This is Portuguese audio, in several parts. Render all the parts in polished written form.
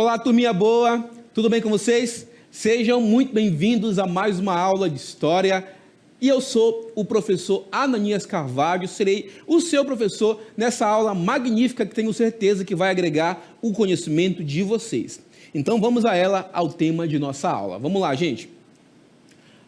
Olá, turminha boa, tudo bem com vocês? Sejam muito bem-vindos a mais uma aula de História. E eu sou o professor Ananias Carvalho, serei o seu professor nessa aula magnífica que tenho certeza que vai agregar o conhecimento de vocês. Então vamos a ela, ao tema de nossa aula. Vamos lá, gente.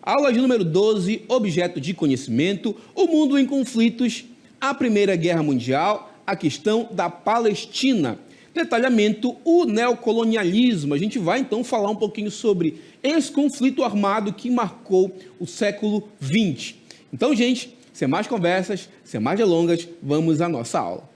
Aula de número 12, objeto de conhecimento, o mundo em conflitos, a Primeira Guerra Mundial, a questão da Palestina. Detalhamento, o neocolonialismo. A gente vai então falar um pouquinho sobre esse conflito armado que marcou o século XX. Então, gente, sem mais conversas, sem mais delongas, vamos à nossa aula.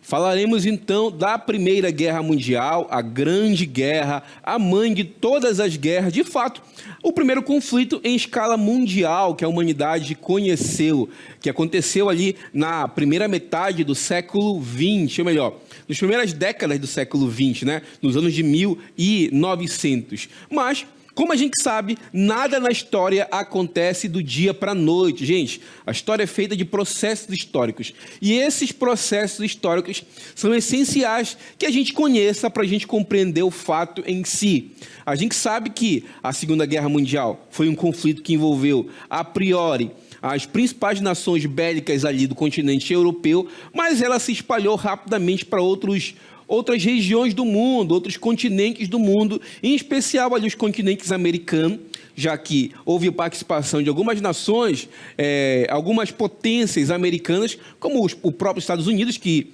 Falaremos então da Primeira Guerra Mundial, a Grande Guerra, a mãe de todas as guerras. De fato, o primeiro conflito em escala mundial que a humanidade conheceu, que aconteceu ali na primeira metade do século XX, ou melhor, nas primeiras décadas do século XX, né? Nos anos de 1900. Mas, como a gente sabe, nada na história acontece do dia para a noite. Gente, a história é feita de processos históricos. E esses processos históricos são essenciais que a gente conheça para a gente compreender o fato em si. A gente sabe que a Segunda Guerra Mundial foi um conflito que envolveu, a priori, as principais nações bélicas ali do continente europeu, mas ela se espalhou rapidamente para outras regiões do mundo, outros continentes do mundo, em especial ali os continentes americanos, já que houve participação de algumas nações, algumas potências americanas, como o próprio Estados Unidos, que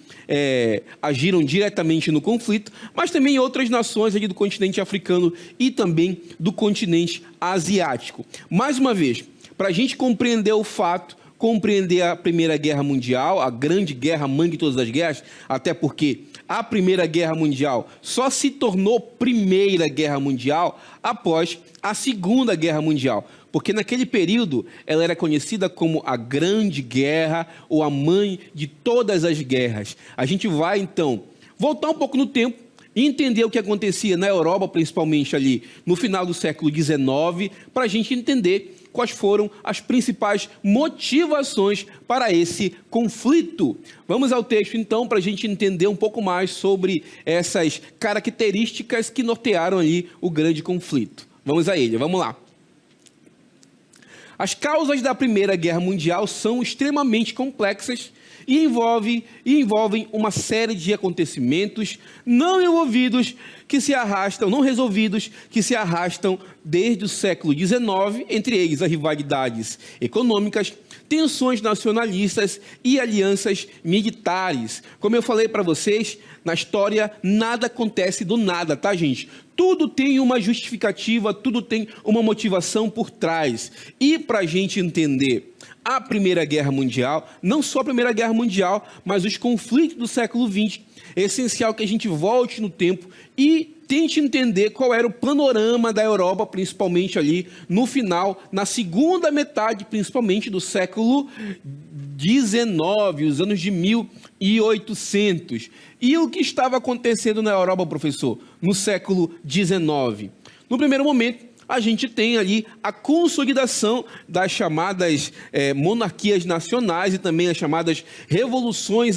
agiram diretamente no conflito, mas também outras nações ali do continente africano e também do continente asiático. Mais uma vez, para a gente compreender o fato, compreender a Primeira Guerra Mundial, a Grande Guerra, mãe de todas as guerras, até porque a Primeira Guerra Mundial só se tornou Primeira Guerra Mundial após a Segunda Guerra Mundial, porque naquele período ela era conhecida como a Grande Guerra ou a mãe de todas as guerras. A gente vai, então, voltar um pouco no tempo e entender o que acontecia na Europa, principalmente ali no final do século XIX, para a gente entender quais foram as principais motivações para esse conflito. Vamos ao texto, então, para a gente entender um pouco mais sobre essas características que nortearam ali o grande conflito. Vamos a ele, vamos lá. As causas da Primeira Guerra Mundial são extremamente complexas e envolvem uma série de acontecimentos não resolvidos, que se arrastam desde o século XIX, entre eles as rivalidades econômicas, tensões nacionalistas e alianças militares. Como eu falei para vocês, na história nada acontece do nada, tá, gente? Tudo tem uma justificativa, tudo tem uma motivação por trás. E para a gente entender a Primeira Guerra Mundial, não só a Primeira Guerra Mundial, mas os conflitos do século XX, é essencial que a gente volte no tempo e tente entender qual era o panorama da Europa, principalmente ali no final, na segunda metade, principalmente do século XIX, os anos de 1800. E o que estava acontecendo na Europa, professor, no século XIX? No primeiro momento, a gente tem ali a consolidação das chamadas monarquias nacionais e também as chamadas revoluções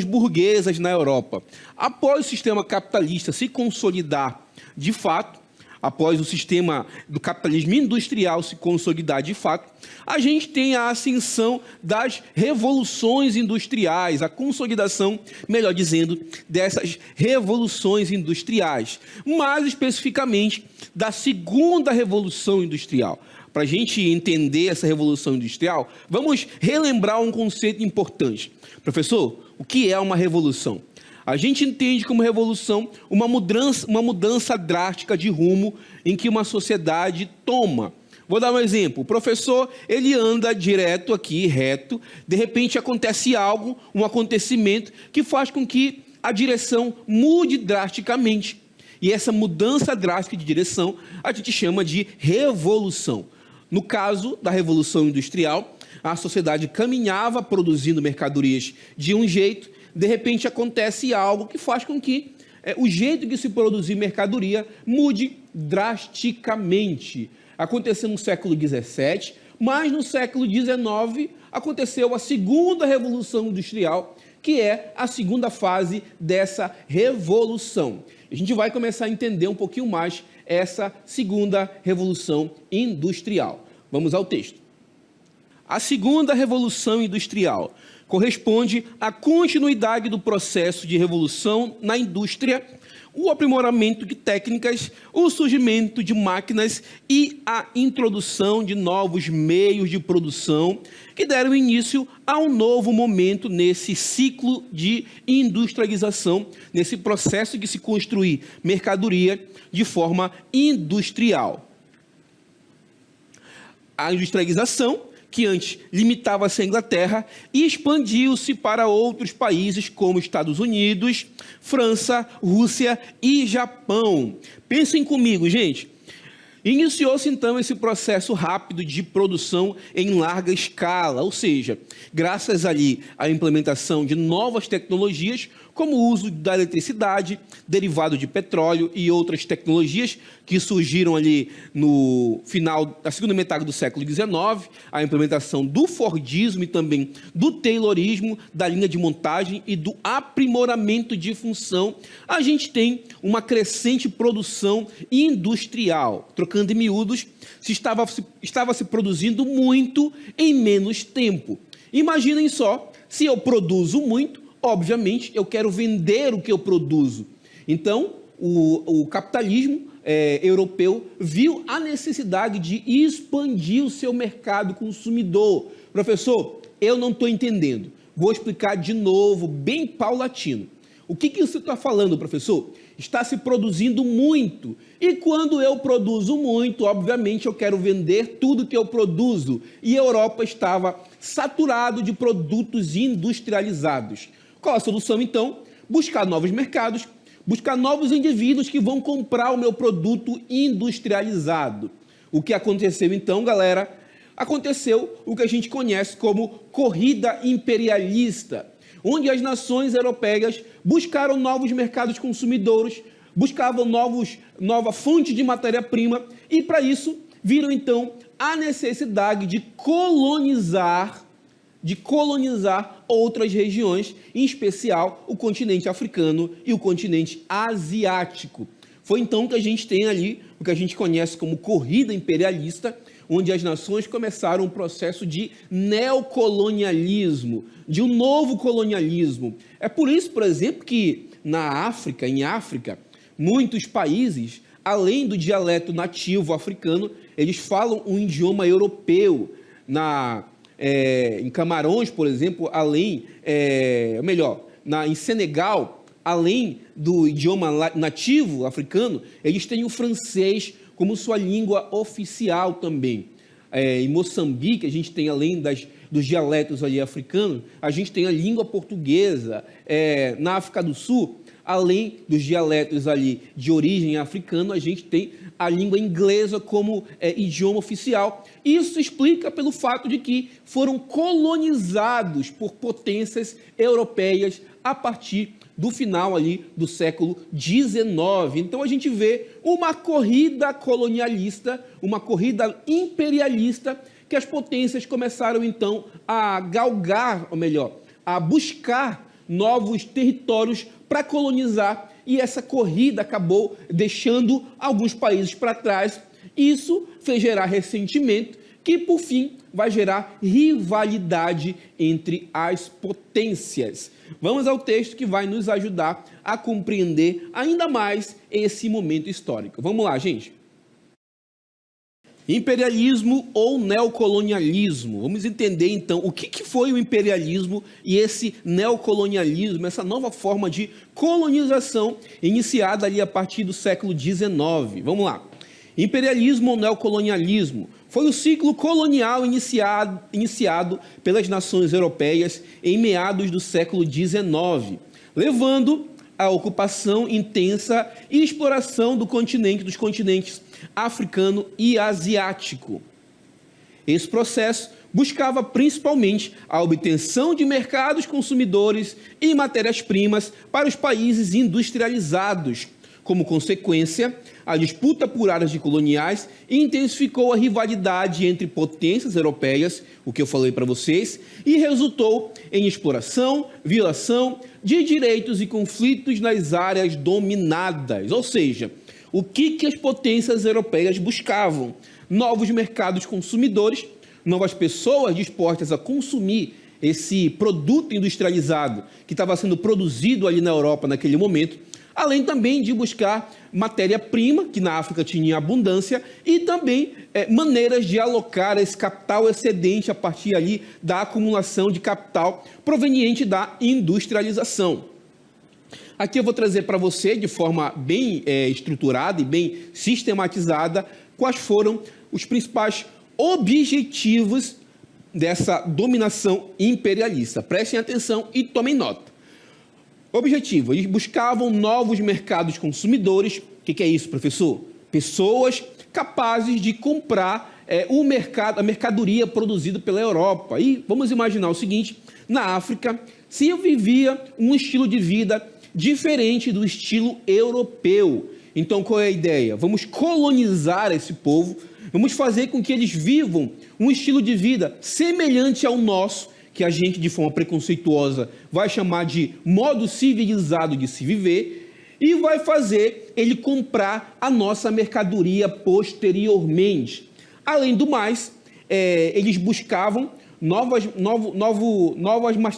burguesas na Europa. Após o sistema capitalista se consolidar de fato, após o sistema do capitalismo industrial se consolidar de fato, a gente tem a ascensão das revoluções industriais, a consolidação, melhor dizendo, dessas revoluções industriais, mais especificamente da segunda revolução industrial. Para a gente entender essa revolução industrial, vamos relembrar um conceito importante. Professor, o que é uma revolução? A gente entende como revolução uma mudança drástica de rumo em que uma sociedade toma. Vou dar um exemplo. O professor, ele anda direto aqui, reto, de repente acontece algo, um acontecimento que faz com que a direção mude drasticamente. E essa mudança drástica de direção a gente chama de revolução. No caso da Revolução Industrial, a sociedade caminhava produzindo mercadorias de um jeito, de repente acontece algo que faz com que o jeito de se produzir mercadoria mude drasticamente. Aconteceu no século XVII, Mas no século XIX aconteceu a segunda revolução industrial, que é a segunda fase dessa revolução. A gente vai começar a entender um pouquinho mais essa segunda revolução industrial. Vamos ao texto. A segunda revolução industrial corresponde à continuidade do processo de revolução na indústria, o aprimoramento de técnicas, o surgimento de máquinas e a introdução de novos meios de produção que deram início a um novo momento nesse ciclo de industrialização, nesse processo de se construir mercadoria de forma industrial. A industrialização, que antes limitava-se à Inglaterra, e expandiu-se para outros países como Estados Unidos, França, Rússia e Japão. Pensem comigo, gente. Iniciou-se então esse processo rápido de produção em larga escala, ou seja, graças ali à implementação de novas tecnologias, como o uso da eletricidade, derivado de petróleo e outras tecnologias que surgiram ali no final da segunda metade do século XIX, a implementação do Fordismo e também do Taylorismo, da linha de montagem e do aprimoramento de função, a gente tem uma crescente produção industrial. Trocando em miúdos, estava se produzindo muito em menos tempo. Imaginem só, se eu produzo muito, obviamente, eu quero vender o que eu produzo. Então, o capitalismo europeu viu a necessidade de expandir o seu mercado consumidor. Professor, eu não estou entendendo. Vou explicar de novo, bem paulatino. O que você está falando, professor? Está se produzindo muito. E quando eu produzo muito, obviamente, eu quero vender tudo que eu produzo. E a Europa estava saturado de produtos industrializados. Qual a solução, então? Buscar novos mercados, buscar novos indivíduos que vão comprar o meu produto industrializado. O que aconteceu, então, galera? Aconteceu o que a gente conhece como corrida imperialista, onde as nações europeias buscaram novos mercados consumidores, buscavam nova fonte de matéria-prima e, para isso, viram, então, a necessidade de colonizar outras regiões, em especial o continente africano e o continente asiático. Foi então que a gente tem ali o que a gente conhece como corrida imperialista, onde as nações começaram um processo de neocolonialismo, de um novo colonialismo. É por isso, por exemplo, que em África, muitos países, além do dialeto nativo africano, eles falam um idioma europeu. Em Camarões, por exemplo, em Senegal, além do idioma nativo africano, eles têm o francês como sua língua oficial também. Em Moçambique, a gente tem, além dos dialetos ali africanos, a gente tem a língua portuguesa. Na África do Sul, além dos dialetos ali de origem africana, a gente tem a língua inglesa como idioma oficial. Isso se explica pelo fato de que foram colonizados por potências europeias a partir do final ali do século XIX. Então a gente vê uma corrida colonialista, uma corrida imperialista, que as potências começaram então a galgar, ou melhor, a buscar novos territórios para colonizar, e essa corrida acabou deixando alguns países para trás. Isso fez gerar ressentimento, que por fim vai gerar rivalidade entre as potências. Vamos ao texto que vai nos ajudar a compreender ainda mais esse momento histórico. Vamos lá, gente. Imperialismo ou neocolonialismo? Vamos entender, então, o que foi o imperialismo e esse neocolonialismo, essa nova forma de colonização iniciada ali a partir do século XIX. Vamos lá. Imperialismo ou neocolonialismo foi o ciclo colonial iniciado pelas nações europeias em meados do século XIX, levando à ocupação intensa e exploração dos continentes africano e asiático. Esse processo buscava principalmente a obtenção de mercados consumidores e matérias-primas para os países industrializados, Como consequência, a disputa por áreas de coloniais intensificou a rivalidade entre potências europeias, o que eu falei para vocês, e resultou em exploração, violação de direitos e conflitos nas áreas dominadas. Ou seja, o que as potências europeias buscavam? Novos mercados consumidores, novas pessoas dispostas a consumir esse produto industrializado que estava sendo produzido ali na Europa naquele momento, além também de buscar matéria-prima, que na África tinha abundância, e também maneiras de alocar esse capital excedente a partir ali da acumulação de capital proveniente da industrialização. Aqui eu vou trazer para você, de forma bem estruturada e bem sistematizada, quais foram os principais objetivos dessa dominação imperialista. Prestem atenção e tomem nota. Objetivo: eles buscavam novos mercados consumidores. O que é isso, professor? Pessoas capazes de comprar a mercadoria produzida pela Europa. E vamos imaginar o seguinte: na África se vivia um estilo de vida diferente do estilo europeu. Então, qual é a ideia? Vamos colonizar esse povo, vamos fazer com que eles vivam um estilo de vida semelhante ao nosso, que a gente, de forma preconceituosa, vai chamar de modo civilizado de se viver, e vai fazer ele comprar a nossa mercadoria posteriormente. Além do mais, eles buscavam novas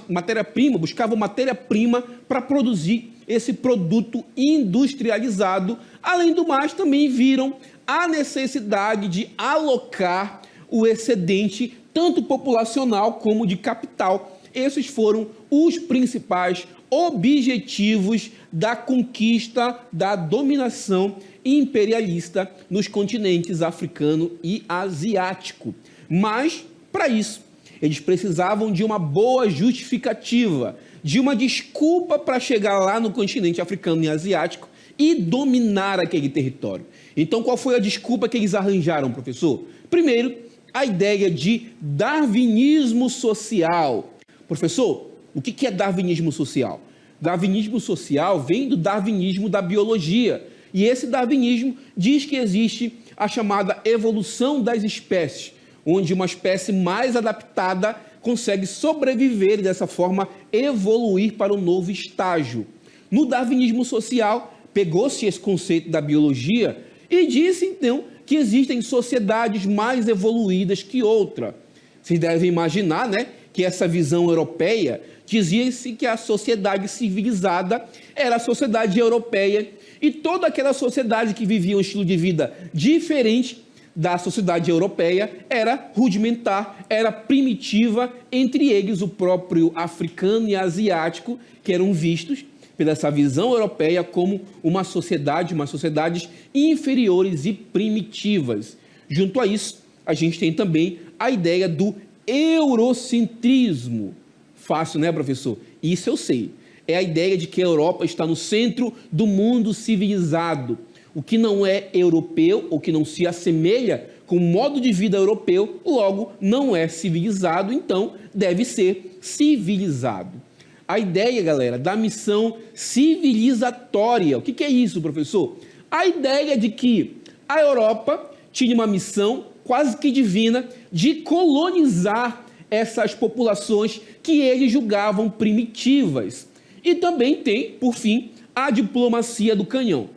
matéria-prima, buscavam matéria-prima para produzir esse produto industrializado. Além do mais, também viram a necessidade de alocar o excedente, tanto populacional como de capital. Esses foram os principais objetivos da conquista, da dominação imperialista nos continentes africano e asiático. Mas, para isso, eles precisavam de uma boa justificativa, de uma desculpa para chegar lá no continente africano e asiático e dominar aquele território. Então, qual foi a desculpa que eles arranjaram, professor? Primeiro, a ideia de darwinismo social. Professor, o que é darwinismo social? Darwinismo social vem do darwinismo da biologia. E esse darwinismo diz que existe a chamada evolução das espécies, onde uma espécie mais adaptada consegue sobreviver e, dessa forma, evoluir para um novo estágio. No darwinismo social, pegou-se esse conceito da biologia e disse, então, que existem sociedades mais evoluídas que outra. Vocês devem imaginar, né, que essa visão europeia dizia-se que a sociedade civilizada era a sociedade europeia e toda aquela sociedade que vivia um estilo de vida diferente da sociedade europeia era rudimentar, era primitiva, entre eles o próprio africano e asiático, que eram vistos pela essa visão europeia como uma sociedades inferiores e primitivas. Junto a isso, a gente tem também a ideia do eurocentrismo. Fácil, né, professor? Isso eu sei. É a ideia de que a Europa está no centro do mundo civilizado. O que não é europeu, ou que não se assemelha com o modo de vida europeu, logo não é civilizado, então deve ser civilizado. A ideia, galera, da missão civilizatória. O que é isso, professor? A ideia de que a Europa tinha uma missão quase que divina de colonizar essas populações que eles julgavam primitivas. E também tem, por fim, a diplomacia do canhão.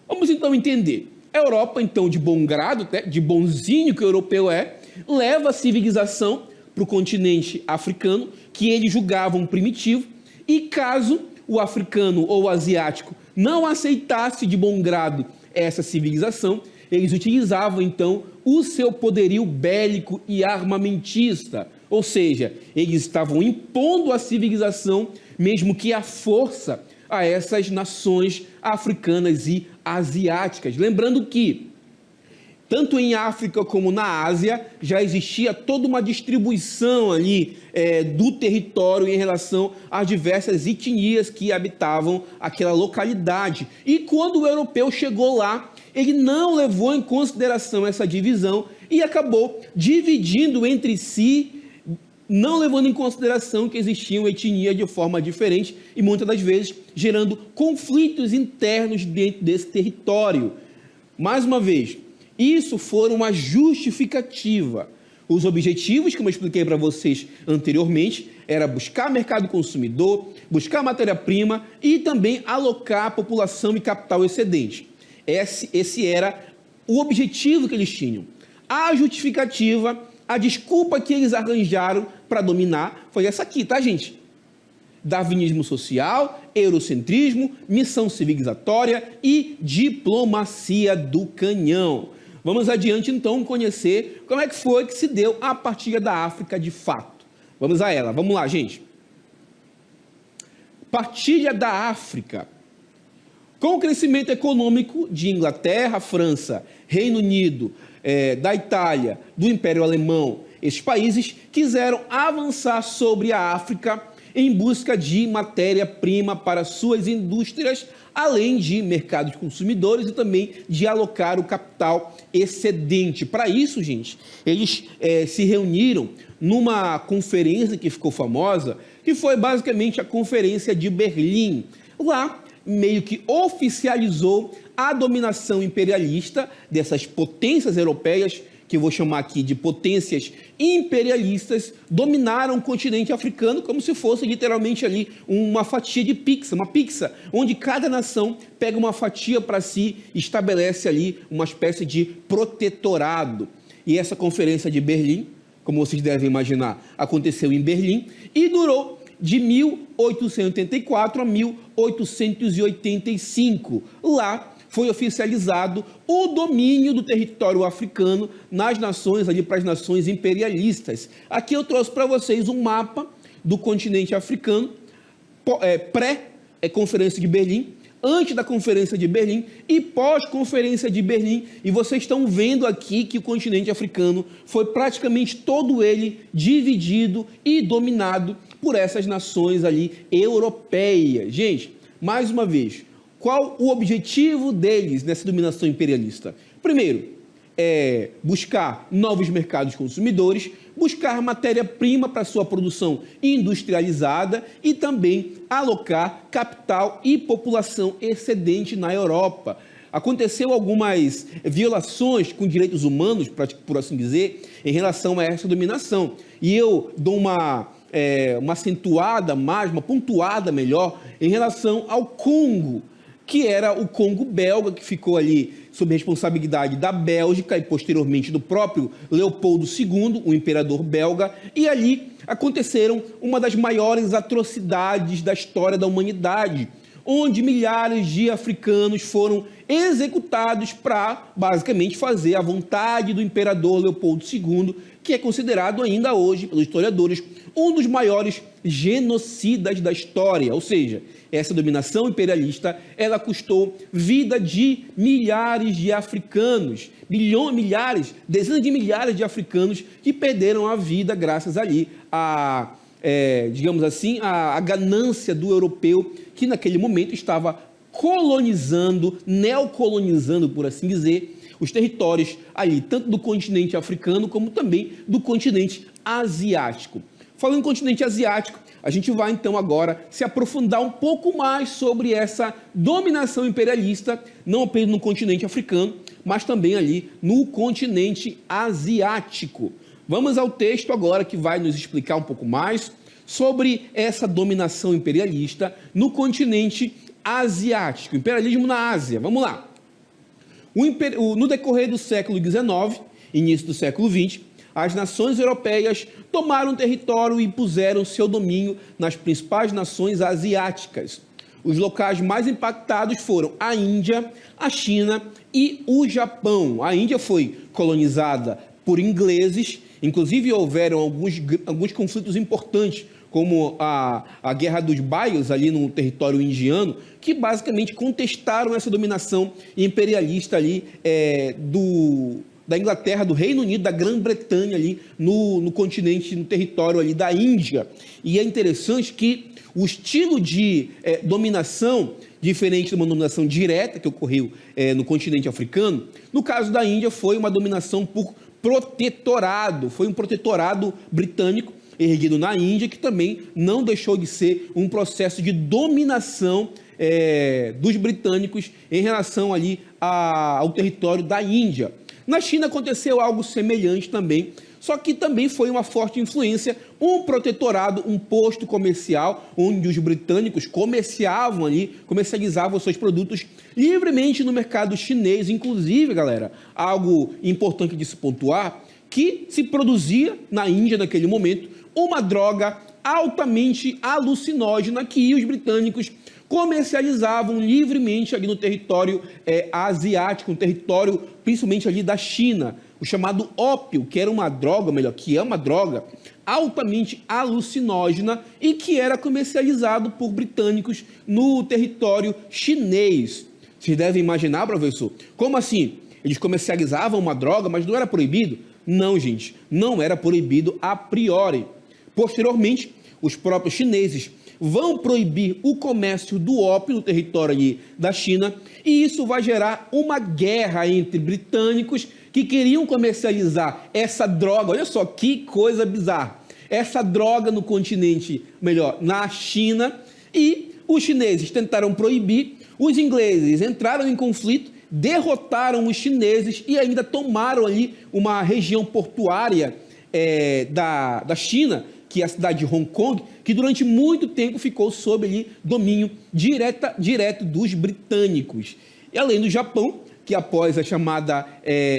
Vamos então entender. A Europa, então, de bom grado, de bonzinho que o europeu é, leva a civilização para o continente africano, que eles julgavam primitivo, e caso o africano ou o asiático não aceitasse de bom grado essa civilização, eles utilizavam, então, o seu poderio bélico e armamentista. Ou seja, eles estavam impondo a civilização, mesmo que à força, a essas nações africanas e asiáticas. Lembrando que, tanto em África como na Ásia, já existia toda uma distribuição ali do território em relação às diversas etnias que habitavam aquela localidade. E quando o europeu chegou lá, ele não levou em consideração essa divisão e acabou dividindo entre si não levando em consideração que existiam etnias de forma diferente e muitas das vezes gerando conflitos internos dentro desse território. Mais uma vez, isso foi uma justificativa. Os objetivos, como eu expliquei para vocês anteriormente, era buscar mercado consumidor, buscar matéria-prima e também alocar população e capital excedente. Esse era o objetivo que eles tinham. A justificativa, a desculpa que eles arranjaram para dominar foi essa aqui, tá, gente? Darwinismo social, eurocentrismo, missão civilizatória e diplomacia do canhão. Vamos adiante, então, conhecer como é que foi que se deu a partilha da África de fato. Vamos a ela. Vamos lá, gente. Partilha da África. Com o crescimento econômico de Inglaterra, França, Reino Unido, da Itália, do Império Alemão, esses países quiseram avançar sobre a África em busca de matéria-prima para suas indústrias, além de mercados consumidores e também de alocar o capital excedente. Para isso, gente, eles se reuniram numa conferência que ficou famosa, que foi basicamente a Conferência de Berlim. Lá, meio que oficializou a dominação imperialista dessas potências europeias, que eu vou chamar aqui de potências imperialistas, dominaram o continente africano como se fosse literalmente ali uma fatia de pizza, uma pizza, onde cada nação pega uma fatia para si e estabelece ali uma espécie de protetorado. E essa conferência de Berlim, como vocês devem imaginar, aconteceu em Berlim e durou de 1884 a 1885. Lá foi oficializado o domínio do território africano nas nações, ali para as nações imperialistas. Aqui eu trouxe para vocês um mapa do continente africano, pré-conferência de Berlim, antes da Conferência de Berlim e pós-Conferência de Berlim. E vocês estão vendo aqui que o continente africano foi praticamente todo ele dividido e dominado por essas nações ali europeias. Gente, mais uma vez, qual o objetivo deles nessa dominação imperialista? Primeiro, buscar novos mercados consumidores, buscar matéria-prima para sua produção industrializada e também alocar capital e população excedente na Europa. Aconteceu algumas violações com direitos humanos, por assim dizer, em relação a essa dominação. E eu dou uma acentuada mais, uma pontuada melhor em relação ao Congo, que era o Congo belga, que ficou ali sob responsabilidade da Bélgica e posteriormente do próprio Leopoldo II, o imperador belga, e ali aconteceram uma das maiores atrocidades da história da humanidade, onde milhares de africanos foram executados para, basicamente, fazer a vontade do imperador Leopoldo II, que é considerado ainda hoje, pelos historiadores, um dos maiores genocidas da história. Ou seja, essa dominação imperialista, ela custou vida de milhares de africanos, milhares, dezenas de milhares de africanos que perderam a vida graças ali digamos assim, a ganância do europeu que naquele momento estava colonizando, neocolonizando, por assim dizer, os territórios ali, tanto do continente africano como também do continente asiático. Falando em continente asiático, a gente vai então agora se aprofundar um pouco mais sobre essa dominação imperialista, não apenas no continente africano, mas também ali no continente asiático. Vamos ao texto agora que vai nos explicar um pouco mais sobre essa dominação imperialista no continente asiático, imperialismo na Ásia. Vamos lá. No decorrer do século XIX, início do século XX, as nações europeias tomaram território e puseram seu domínio nas principais nações asiáticas. Os locais mais impactados foram a Índia, a China e o Japão. A Índia foi colonizada por ingleses, inclusive houveram alguns conflitos importantes, como a Guerra dos Baios, ali no território indiano, que basicamente contestaram essa dominação imperialista ali da Inglaterra, do Reino Unido, da Grã-Bretanha ali no continente, no território ali da Índia. E é interessante que o estilo de dominação, diferente de uma dominação direta que ocorreu no continente africano, no caso da Índia foi uma dominação por protetorado, foi um protetorado britânico, erguido na Índia, que também não deixou de ser um processo de dominação dos britânicos em relação ali ao território da Índia. Na China aconteceu algo semelhante também, só que também foi uma forte influência, um protetorado, um posto comercial, onde os britânicos comercializavam seus produtos livremente no mercado chinês. Inclusive, galera, algo importante de se pontuar, que se produzia na Índia naquele momento uma droga altamente alucinógena que os britânicos comercializavam livremente ali no território asiático, no território principalmente ali da China, o chamado ópio, que era uma droga, que é uma droga altamente alucinógena e que era comercializado por britânicos no território chinês. Vocês devem imaginar, professor, como assim? Eles comercializavam uma droga, mas não era proibido? Não, gente, não era proibido a priori. Posteriormente, os próprios chineses vão proibir o comércio do ópio no território ali da China, e isso vai gerar uma guerra entre britânicos que queriam comercializar essa droga. Olha só que coisa bizarra. Essa droga no continente, na China, e os chineses tentaram proibir, os ingleses entraram em conflito, derrotaram os chineses e ainda tomaram ali uma região portuária da China, que é a cidade de Hong Kong, que durante muito tempo ficou sob ali domínio direto dos britânicos. E além do Japão, que após a chamada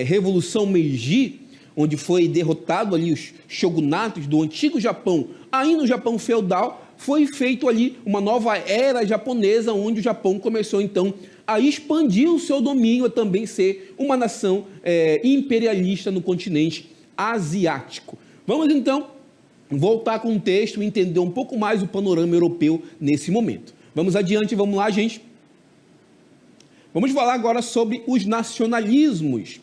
Revolução Meiji, onde foi derrotado ali os shogunatos do antigo Japão, ainda no Japão feudal, foi feito ali uma nova era japonesa, onde o Japão começou então a expandir o seu domínio, a também ser uma nação imperialista no continente asiático. Vamos então voltar com o texto e entender um pouco mais o panorama europeu nesse momento. Vamos adiante, vamos lá, gente. Vamos falar agora sobre os nacionalismos.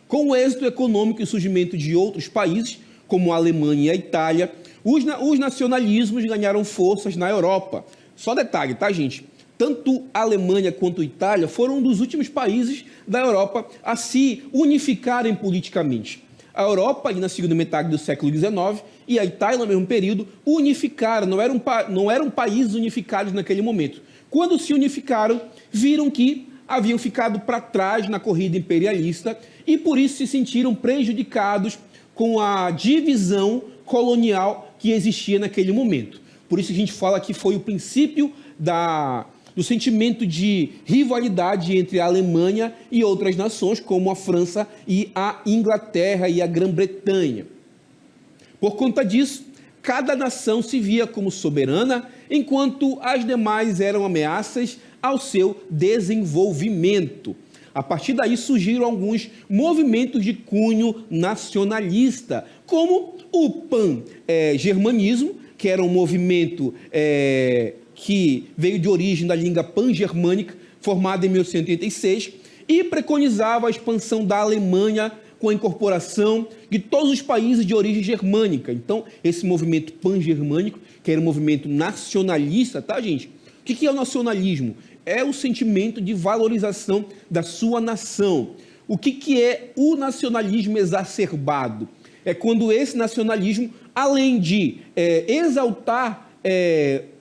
Com o êxito econômico e surgimento de outros países, como a Alemanha e a Itália, os nacionalismos ganharam forças na Europa. Só detalhe, tá, gente? Tanto a Alemanha quanto a Itália foram um dos últimos países da Europa a se unificarem politicamente. A Europa, ali na segunda metade do século XIX, e a Itália, no mesmo período, unificaram, não eram países unificados naquele momento. Quando se unificaram, viram que haviam ficado para trás na corrida imperialista e por isso se sentiram prejudicados com a divisão colonial que existia naquele momento. Por isso a gente fala que foi o princípio do sentimento de rivalidade entre a Alemanha e outras nações, como a França e a Inglaterra e a Grã-Bretanha. Por conta disso, cada nação se via como soberana, enquanto as demais eram ameaças ao seu desenvolvimento. A partir daí surgiram alguns movimentos de cunho nacionalista, como o pan-germanismo, que era um movimento que veio de origem da língua pan-germânica, formada em 1886, e preconizava a expansão da Alemanha com a incorporação de todos os países de origem germânica. Então, esse movimento pan-germânico, que era um movimento nacionalista, tá, gente? O que é o nacionalismo? É o sentimento de valorização da sua nação. O que é o nacionalismo exacerbado? É quando esse nacionalismo, além de exaltar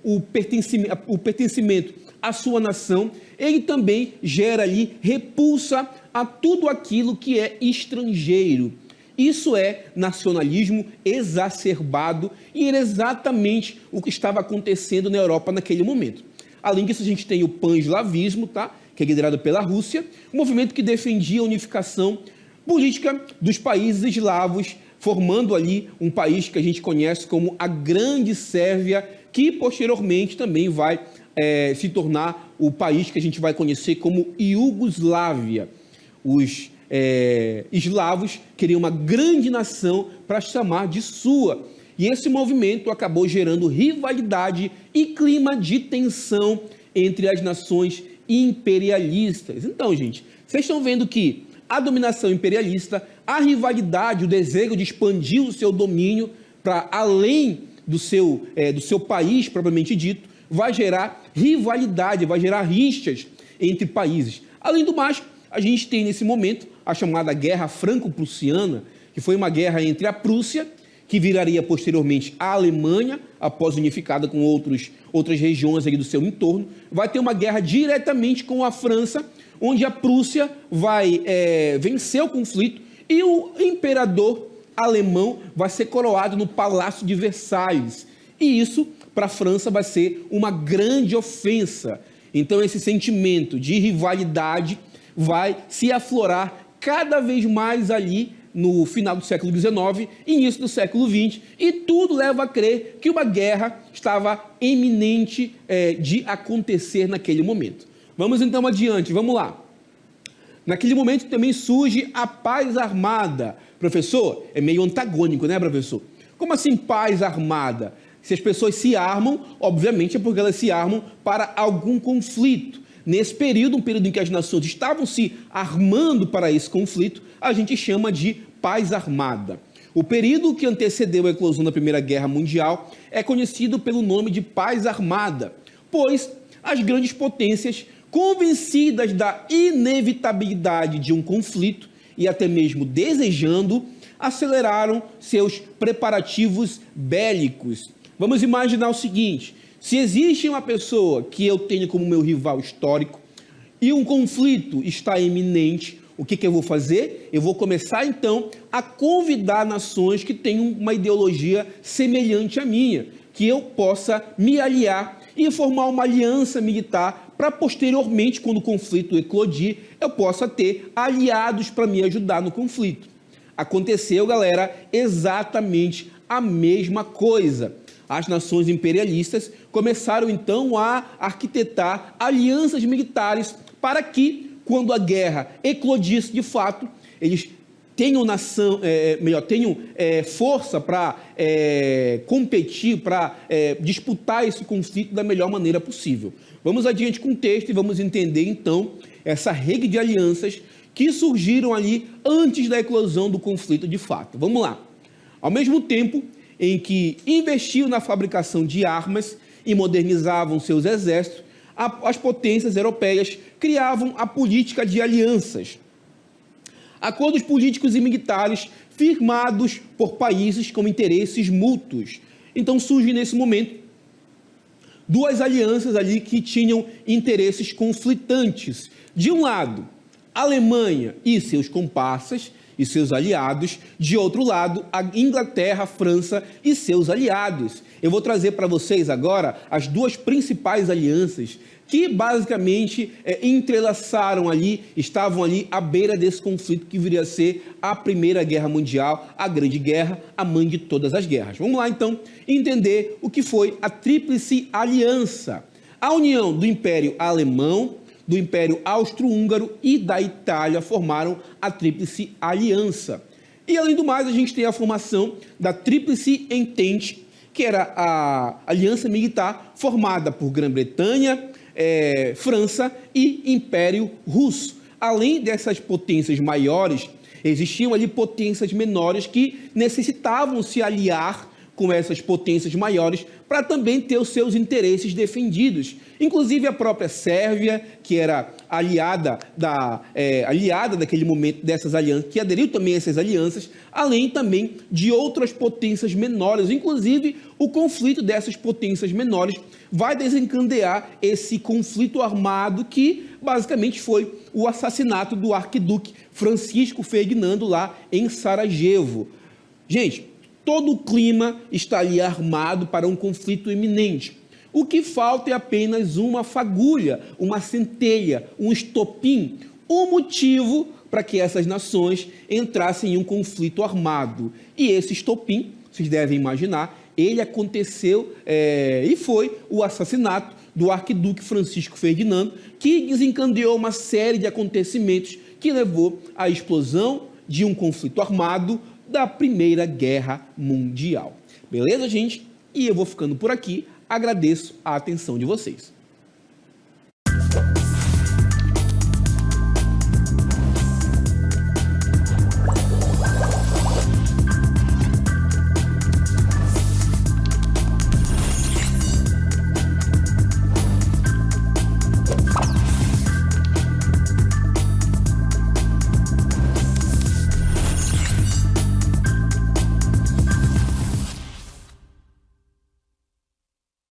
o pertencimento à sua nação, ele também gera ali repulsa a tudo aquilo que é estrangeiro. Isso é nacionalismo exacerbado e era exatamente o que estava acontecendo na Europa naquele momento. Além disso, a gente tem o pan-eslavismo, tá? Que é liderado pela Rússia, um movimento que defendia a unificação política dos países eslavos, formando ali um país que a gente conhece como a Grande Sérvia, que posteriormente também vai se tornar o país que a gente vai conhecer como Iugoslávia. Os eslavos queriam uma grande nação para chamar de sua. E esse movimento acabou gerando rivalidade e clima de tensão entre as nações imperialistas. Então, gente, vocês estão vendo que a dominação imperialista, a rivalidade, o desejo de expandir o seu domínio para além do seu país, propriamente dito, vai gerar rivalidade, vai gerar rixas entre países. Além do mais, a gente tem nesse momento a chamada Guerra Franco-Prussiana, que foi uma guerra entre a Prússia, que viraria posteriormente a Alemanha, após unificada com outras regiões ali do seu entorno. Vai ter uma guerra diretamente com a França, onde a Prússia vai vencer o conflito e o imperador alemão vai ser coroado no Palácio de Versalhes. E isso, para a França, vai ser uma grande ofensa. Então, esse sentimento de rivalidade vai se aflorar cada vez mais ali no final do século XIX e início do século XX, e tudo leva a crer que uma guerra estava iminente de acontecer naquele momento. Vamos então adiante, vamos lá. Naquele momento também surge a paz armada. Professor, é meio antagônico, né, professor? Como assim paz armada? Se as pessoas se armam, obviamente é porque elas se armam para algum conflito. Nesse período, um período em que as nações estavam se armando para esse conflito, a gente chama de paz armada. O período que antecedeu a eclosão da Primeira Guerra Mundial é conhecido pelo nome de paz armada, pois as grandes potências, convencidas da inevitabilidade de um conflito e até mesmo desejando, aceleraram seus preparativos bélicos. Vamos imaginar o seguinte: se existe uma pessoa que eu tenho como meu rival histórico e um conflito está iminente, o que eu vou fazer? Eu vou começar então a convidar nações que tenham uma ideologia semelhante à minha, que eu possa me aliar e formar uma aliança militar para posteriormente, quando o conflito eclodir, eu possa ter aliados para me ajudar no conflito. Aconteceu, galera, exatamente a mesma coisa. As nações imperialistas começaram então a arquitetar alianças militares para que, quando a guerra eclodisse de fato, eles tenham força para competir, para disputar esse conflito da melhor maneira possível. Vamos adiante com o texto e vamos entender então essa rede de alianças que surgiram ali antes da eclosão do conflito de fato. Vamos lá. Ao mesmo tempo em que investiam na fabricação de armas e modernizavam seus exércitos, as potências europeias criavam a política de alianças. Acordos políticos e militares firmados por países com interesses mútuos. Então surge nesse momento duas alianças ali que tinham interesses conflitantes. De um lado, a Alemanha e seus comparsas e seus aliados. De outro lado, a Inglaterra, a França e seus aliados. Eu vou trazer para vocês agora as duas principais alianças que basicamente entrelaçaram ali, estavam ali à beira desse conflito que viria a ser a Primeira Guerra Mundial, a Grande Guerra, a mãe de todas as guerras. Vamos lá então entender o que foi a Tríplice Aliança. A união do Império Alemão, do Império Austro-Húngaro e da Itália formaram a Tríplice Aliança. E além do mais, a gente tem a formação da Tríplice Entente, que era a aliança militar formada por Grã-Bretanha, França e Império Russo. Além dessas potências maiores, existiam ali potências menores que necessitavam se aliar com essas potências maiores para também ter os seus interesses defendidos. Inclusive a própria Sérvia, que era aliada daquele momento dessas alianças, que aderiu também a essas alianças, além também de outras potências menores. Inclusive o conflito dessas potências menores vai desencadear esse conflito armado que basicamente foi o assassinato do arquiduque Francisco Ferdinando lá em Sarajevo. Gente, todo o clima está ali armado para um conflito iminente. O que falta é apenas uma fagulha, uma centelha, um estopim, um motivo para que essas nações entrassem em um conflito armado. E esse estopim, vocês devem imaginar, ele aconteceu e foi o assassinato do arquiduque Francisco Ferdinando, que desencadeou uma série de acontecimentos que levou à explosão de um conflito armado da Primeira Guerra Mundial. Beleza, gente? E eu vou ficando por aqui. Agradeço a atenção de vocês.